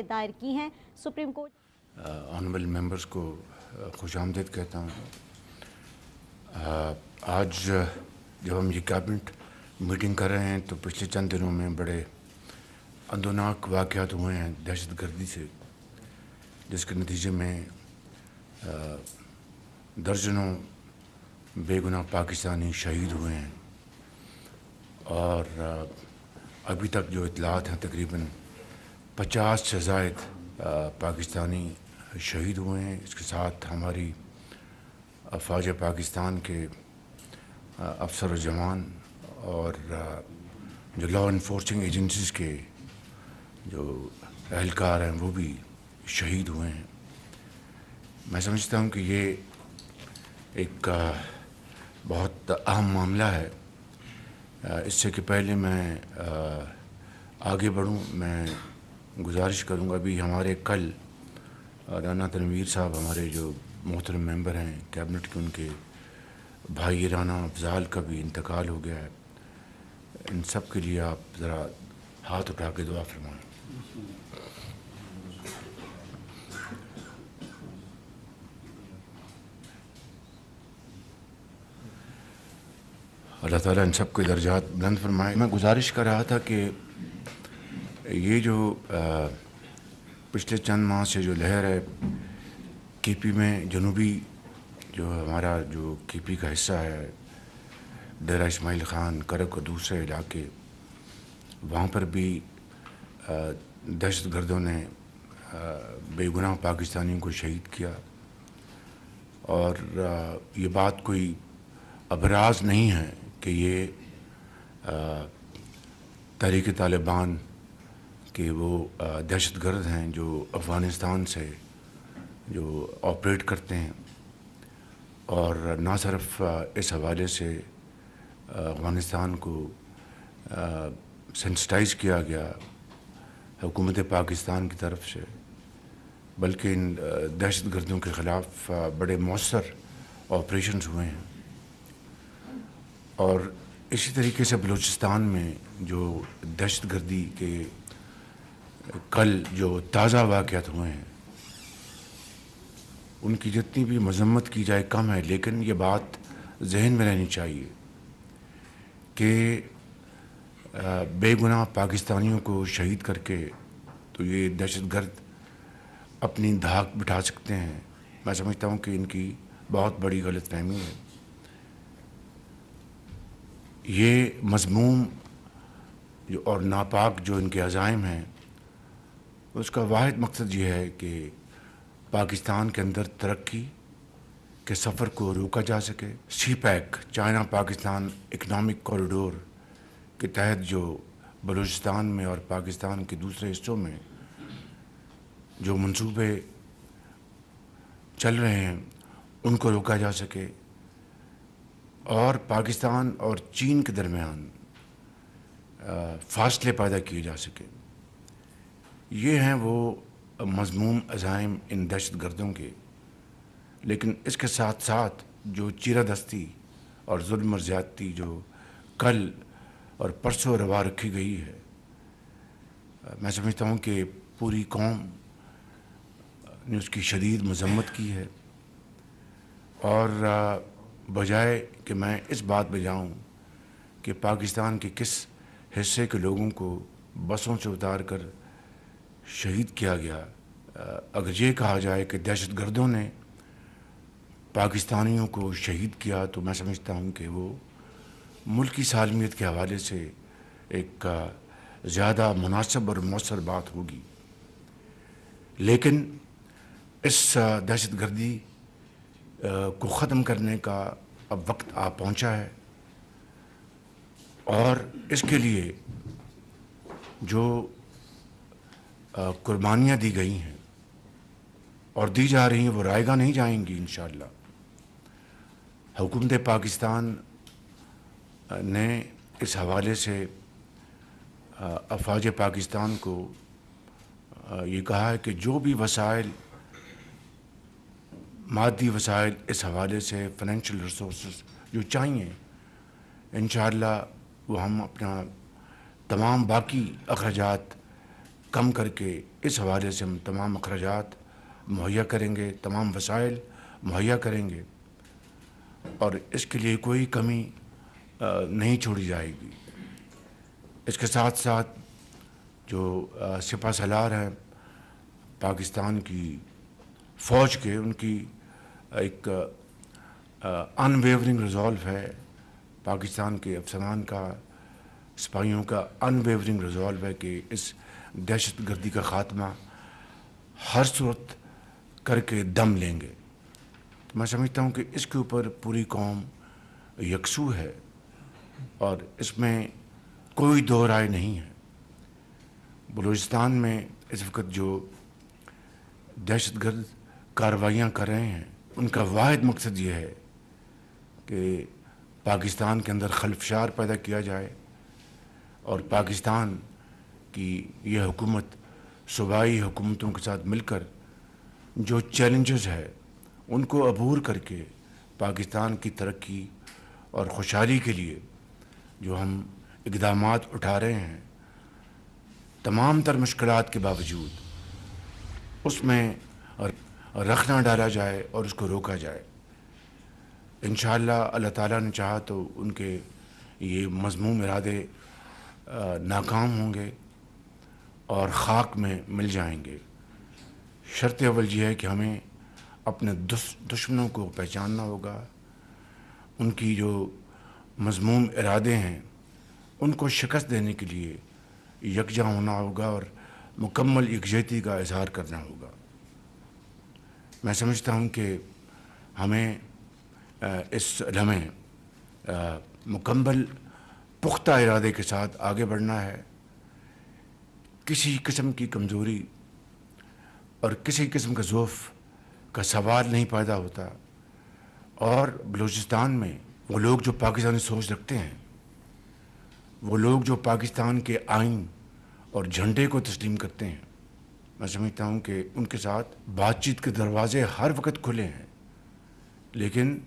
دائر کی ہیں سپریم کورٹ۔ آنریبل ممبرز کو خوش آمدید کہتا ہوں۔ آج جب ہم یہ کیبنٹ میٹنگ کر رہے ہیں تو پچھلے چند دنوں میں بڑے اندوناک واقعات ہوئے ہیں دہشت گردی سے، جس کے نتیجے میں درجنوں بے گناہ پاکستانی شہید ہوئے ہیں، اور ابھی تک جو اطلاعات ہیں تقریباً 50 سے زائد پاکستانی شہید ہوئے ہیں۔ اس کے ساتھ ہماری افواج پاکستان کے افسر و جوان اور جو لا انفورسنگ ایجنسیز کے جو اہلکار ہیں وہ بھی شہید ہوئے ہیں۔ میں سمجھتا ہوں کہ یہ ایک بہت اہم معاملہ ہے۔ اس سے کہ پہلے میں آگے بڑھوں، میں گزارش کروں گا، ابھی ہمارے کل رانا تنویر صاحب ہمارے جو محترم ممبر ہیں کیبنٹ کے، ان کے بھائی رانا افضال کا بھی انتقال ہو گیا ہے۔ ان سب کے لیے آپ ذرا ہاتھ اٹھا کے دعا فرمائیں۔ اللہ تعالیٰ ان سب کے درجات بلند فرمائے۔ میں گزارش کر رہا تھا کہ یہ جو پچھلے چند ماہ سے جو لہر ہے کے پی میں، جنوبی جو ہمارا جو کے پی کا حصہ ہے، ڈیرہ اسماعیل خان، کرک اور دوسرے علاقے، وہاں پر بھی دہشت گردوں نے بے گناہ پاکستانیوں کو شہید کیا، اور یہ بات کوئی ابراز نہیں ہے کہ یہ تحریک طالبان کہ وہ دہشت گرد ہیں جو افغانستان سے جو آپریٹ کرتے ہیں، اور نہ صرف اس حوالے سے افغانستان کو سینسٹائز کیا گیا حکومت پاکستان کی طرف سے، بلکہ ان دہشت گردوں کے خلاف بڑے مؤثر آپریشنز ہوئے ہیں۔ اور اسی طریقے سے بلوچستان میں جو دہشت گردی کے کل جو تازہ واقعات ہوئے ہیں، ان کی جتنی بھی مذمت کی جائے کم ہے، لیکن یہ بات ذہن میں رہنی چاہیے کہ بے گناہ پاکستانیوں کو شہید کر کے تو یہ دہشت گرد اپنی دھاک بٹھا سکتے ہیں۔ میں سمجھتا ہوں کہ ان کی بہت بڑی غلط فہمی ہے۔ یہ مذموم جو اور ناپاک جو ان کے عزائم ہیں، اس کا واحد مقصد یہ ہے کہ پاکستان کے اندر ترقی کے سفر کو روکا جا سکے۔ CPEC, China Pakistan economic corridor کے تحت جو بلوچستان میں اور پاکستان کے دوسرے حصوں میں جو منصوبے چل رہے ہیں، ان کو روکا جا سکے، اور پاکستان اور چین کے درمیان فاصلے پیدا کیے جا سکے۔ یہ ہیں وہ مذموم عزائم ان دہشت گردوں کے، لیکن اس کے ساتھ ساتھ جو چیرہ دستی اور ظلم اور زیادتی جو کل اور پرسوں روا رکھی گئی ہے، میں سمجھتا ہوں کہ پوری قوم نے اس کی شدید مذمت کی ہے، اور بجائے کہ میں اس بات پہ جاؤں کہ پاکستان کے کس حصے کے لوگوں کو بسوں سے اتار کر شہید کیا گیا، اگر یہ کہا جائے کہ دہشت گردوں نے پاکستانیوں کو شہید کیا، تو میں سمجھتا ہوں کہ وہ ملکی سالمیت کے حوالے سے ایک زیادہ مناسب اور مؤثر بات ہوگی۔ لیکن اس دہشت گردی کو ختم کرنے کا اب وقت آ پہنچا ہے، اور اس کے لیے جو قربانیاں دی گئی ہیں اور دی جا رہی ہیں وہ رائے گاہ نہیں جائیں گی انشاءاللہ۔ حکومت پاکستان نے اس حوالے سے افواج پاکستان کو یہ کہا ہے کہ جو بھی وسائل، مادی وسائل اس حوالے سے، فائنینشیل ریسورسز جو چاہیے، انشاءاللہ وہ ہم اپنا تمام باقی اخراجات कम करके इस हवाले से हम तमाम अखराजात मुहैया करेंगे, तमाम वसाइल मुहैया करेंगे और इसके लिए कोई कमी नहीं छोड़ी जाएगी। इसके साथ साथ जो सिपह सलार हैं पाकिस्तान की फ़ौज के, उनकी एक अनवेवरिंग रिज़ॉल्व है, पाकिस्तान के अफसरान का, सिपाहियों का अनवेवरिंग रिज़ॉल्व है कि इस दहशत गर्दी का ख़ात्मा हर सूरत करके दम लेंगे। तो मैं समझता हूँ कि इसके ऊपर पूरी कौम यकसू है और इसमें कोई दो राय नहीं है। बलूचिस्तान में इस वक्त जो दहशतगर्द कार्रवाइयाँ कर रहे हैं, उनका वाहिद मकसद ये है कि पाकिस्तान के अंदर खलफशार पैदा किया जाए और पाकिस्तान की यह हुकूमत सूबाई हुकूमतों के साथ मिलकर जो चैलेंजेस है उनको अबूर करके पाकिस्तान की तरक्की और खुशहाली के लिए जो हम इक़दामात उठा रहे हैं, तमाम तर मुश्किलात के बावजूद उसमें रखना डाला जाए और उसको रोका जाए। इंशाअल्लाह अल्लाह ताला ने चाहा तो उनके ये मज़मूम इरादे नाकाम होंगे और ख़ाक में मिल जाएंगे। शर्त अव्वल ये है कि हमें अपने दुश्मनों को पहचानना होगा, उनकी जो मज़मूम इरादे हैं उनको शिकस्त देने के लिए यकजा होना होगा और मुकम्मल यकजहती का इज़हार करना होगा। मैं समझता हूँ कि हमें इस लम्हे मुकम्मल पुख्ता इरादे के साथ आगे बढ़ना है। किसी किस्म की कमज़ोरी और किसी किस्म का ज़ौफ़ का सवाल नहीं पैदा होता और बलूचिस्तान में वो लोग जो पाकिस्तानी सोच रखते हैं, वो लोग जो पाकिस्तान के आइन और झंडे को तस्लीम करते हैं, मैं समझता हूँ कि उनके साथ बातचीत के दरवाज़े हर वक्त खुले हैं। लेकिन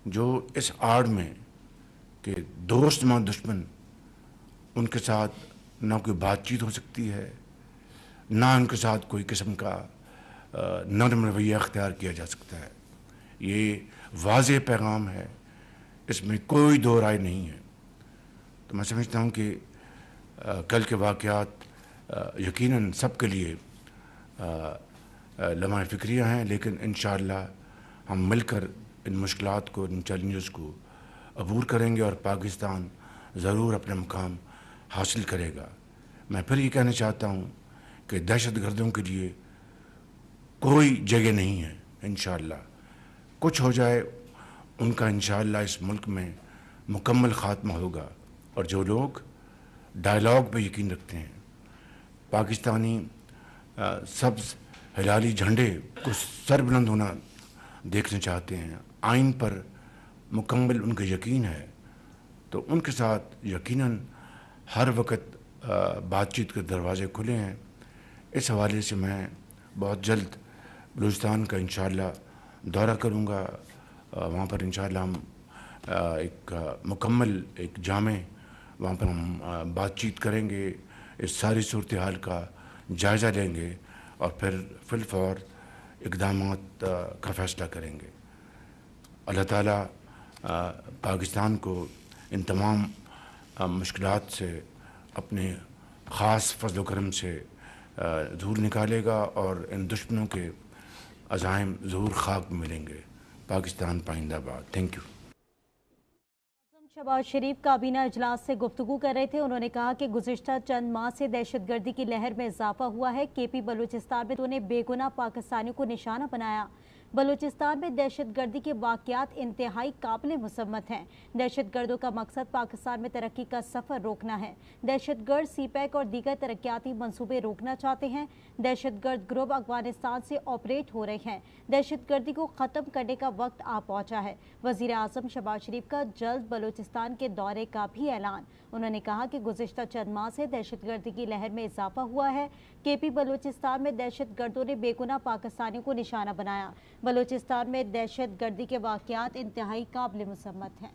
जो इस आड़ में कि दोस्त मां दुश्मन, उनके साथ ना कोई बातचीत हो सकती है, ना उनके साथ कोई किस्म का नरम रवैया अख्तियार किया जा सकता है। ये वाज़ेह पैगाम है, इसमें कोई दो राय नहीं है। तो मैं समझता हूँ कि कल के वाक़यात यकीनन सब के लिए लम्हा फ़िक्रिया हैं, लेकिन इंशाअल्लाह हम मिलकर इन मुश्किलात को, इन चैलेंजेस को अबूर करेंगे और पाकिस्तान ज़रूर अपना मुकाम हासिल करेगा। मैं फिर ये कहना चाहता हूँ कि दहशत गर्दों के लिए कोई जगह नहीं है। इंशाअल्लाह कुछ हो जाए उनका इंशाअल्लाह इस मुल्क में मुकम्मल ख़ात्मा होगा। और जो लोग डायलॉग पे यकीन रखते हैं, पाकिस्तानी सब्ज़ हिलाली झंडे को सरबुलंद होना देखना चाहते हैं, आइन पर मुकम्मल उनका यकीन है, तो उनके साथ यकीनन हर वक्त बातचीत के दरवाज़े खुले हैं। इस हवाले से मैं बहुत जल्द बलूचिस्तान का इंशाअल्लाह दौरा करूँगा। वहाँ पर इंशाअल्लाह हम एक मुकम्मल एक जामे वहाँ पर हम बातचीत करेंगे, इस सारी सूरत हाल का जायज़ा लेंगे और फिर फिलफौर इक़दामात का फ़ैसला करेंगे। अल्लाह ताला पाकिस्तान को इन तमाम मुश्किलात से अपने ख़ास फ़ज़ल व करम से ज़रूर निकालेगा और इन दुश्मनों के अज़ाइम ज़रूर ख़ाक में मिलेंगे। पाकिस्तान पाइंदाबाद। Thank you. शहबाज शरीफ काबीना इजलास से गुफ्तगू कर रहे थे। उन्होंने कहा कि गुज़िश्ता चंद माह से दहशतगर्दी की लहर में इजाफा हुआ है। केपी बलूचिस्तान में उन्होंने बेगुनाह पाकिस्तानियों को निशाना बनाया। बलूचिस्तान में दहशतगर्दी के वाक़यात इंतहाई काबिल मुसम्मत हैं। दहशतगर्दों का मकसद पाकिस्तान में तरक्की का सफ़र रोकना है। दहशतगर्द सीपैक और दीगर तरक्याती मनसूबे रोकना चाहते हैं। दहशतगर्द ग्रुप अफगानिस्तान से ऑपरेट हो रहे हैं। दहशतगर्दी को ख़त्म करने का वक्त आ पहुँचा है। वज़ीर आज़म शहबाज शरीफ का जल्द बलूचिस्तान के दौरे का भी ऐलान। उन्होंने कहा कि गुज़िश्ता चंद माह से दहशतगर्दी की लहर में इजाफा हुआ है। केपी बलूचिस्तान में दहशतगर्दों ने बेगुनाह पाकिस्तानियों को निशाना बनाया। बलूचिस्तान में दहशत गर्दी के वाक़यात इंतहाई काबिल मुसम्मत हैं।